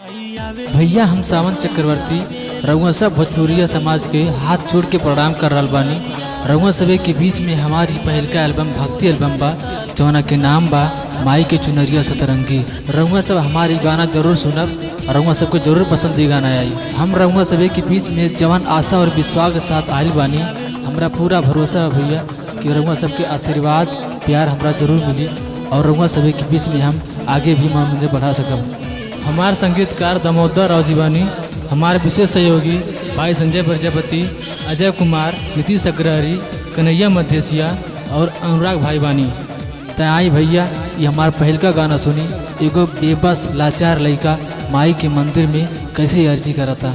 भैया हम सावन चक्रवर्ती रउआ सब भोजपुरिया समाज के हाथ जोड़ के प्रणाम कर रहा बानी। रउआ सबे के बीच में हमारी पहलका एल्बम भक्ति एल्बम बा जौना के नाम बा माई के चुनरिया सतरंगी। रउआ सब हमारी गाना जरूर सुनब, रउआ सबको जरूर पसंद ये गाना आई। हम रउआ सबे के बीच में जवान आशा और विश्वास के साथ आयल बानी। हमरा पूरा भरोसा है भैया कि रउआ सबके आशीर्वाद प्यार हमरा जरूर मिली और रउआ सबे के बीच में हम आगे भी मनोरंजन बढ़ा सकब। हमारे संगीतकार दामोदर राव जी बानी। हमारे विशेष सहयोगी भाई संजय प्रजापति, अजय कुमार, नीतीश अग्रहरी, कन्हैया मधेसिया और अनुराग भाई बानी। त आई भैया ये हमारा पहल का गाना सुनी। एगो बेबस लाचार लड़का माई के मंदिर में कैसे अर्जी करता।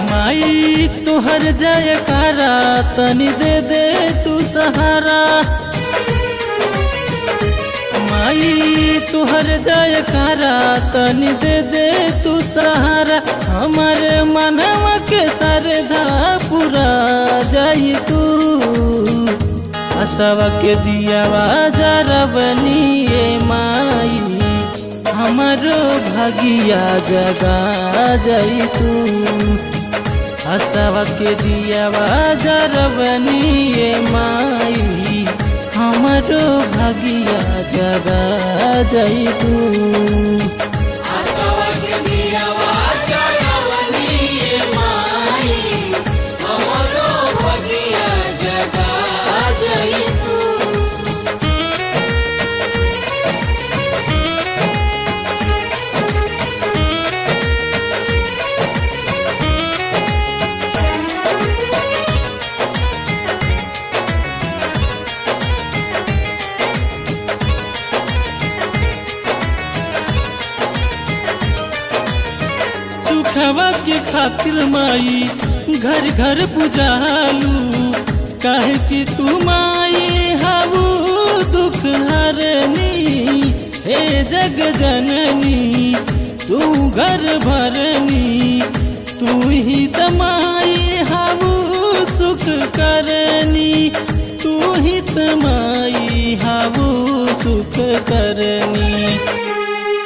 माई तुहर जयकारा तनी दे दे तू सहारा। माई तुहर जयकारा तनी दे दे तू सहारा। हमारे मनवा के श्रद्धा पूरा जाई तू। असवा के दियावा जरा बनिए माई हमारो भगिया जगा जाई तू। असवा के दियावा जरा बनिए माई हमारो भगिया जगा जाई तू। असवा के दियावा जरा बनिए माई हमारो भगिया जगा जाई तू। सुखवा के खातिर माई घर घर पुजालू। काहे कि तू माई हाऊ दुख हरनी। हे जग जननी तू घर भरनी। तू ही तमाई हाऊ सुख करनी। तू ही तमाई हाऊ सुख करनी।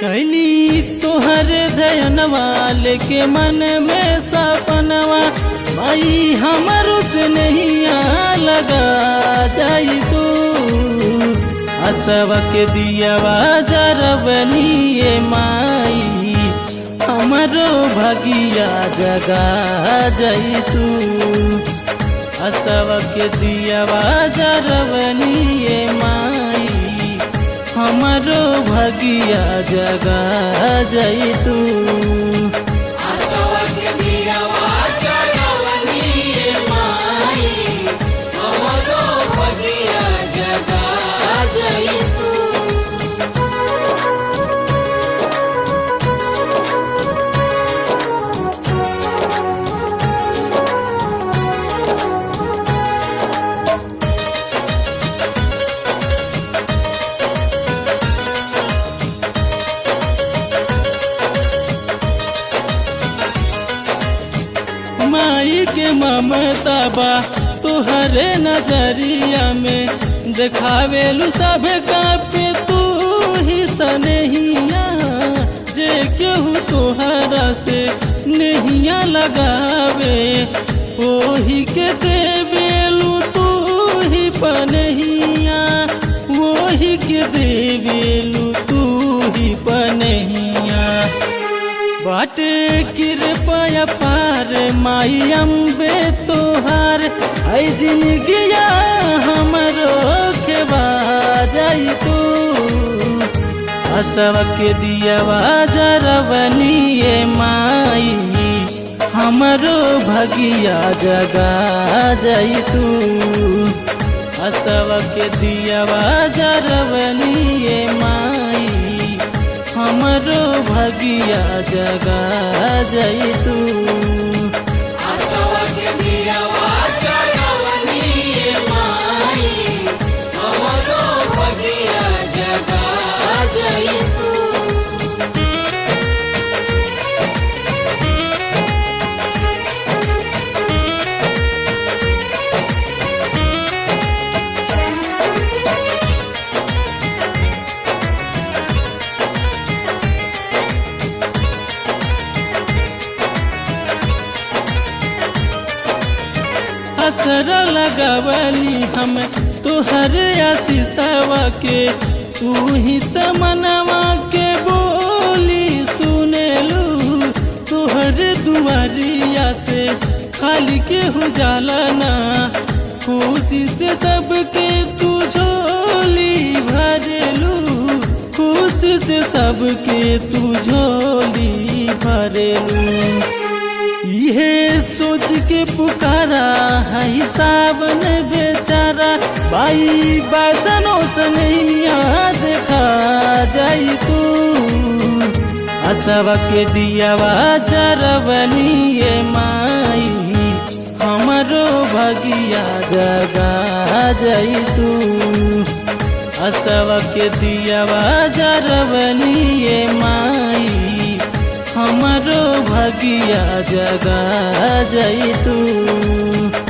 कैली तोहर दयनवा लेके मन में सपनवा। माई हमारो से नहीं लगा जाई तू। असवा के दियावा जरा बनिए माई हमारो भगिया जगा जाई तू। असवा के दियावा जरा बनिए माई हमारो भगिया जगा जाई तू। असवा के दियावा जरा बनिए माई हमारो भगिया जगा जाई तू। माई के ममता बा तुहरे नजरिया में। देखावेलू सब का पे तू ही सनहिया। जे केहू तोहरा से नहिया लगावे ओही के देवेलू तू ही पनहिया। वही के देवेलू तू ही पनहिया। बाटे कृपया पार माई अम्बे तोहार। आई जिंदगिया हमरो खेबा जाई तू। असवा के दियावा जरा बनिए माई हमरो भगिया जगा जाई तू। असवा के दियावा जरा बनिए माई हमरो भगिया जगा जाई तू। असवा के दियावा जरा बनिए माई हमारो भगिया असरा लगवली हम तोहर आशीषवा के, तू ही तमनवा के बोली सुनेलू। तोहर दुआरिया से खाली के हो जालना, खुशी से सबके तू झोली भरेलू। खुशी से सबके तू झोली भरेलू। ये सोच के पुकारा है सावन बेचारा, बाई बासनों से नहीं देखा जाई तू। असवा के दियावा जरवनी माई, हमरो भगिया जगा जाई तू। असवा के दियावा जरवनी माई, हमरो भगिया जगा जाई तू।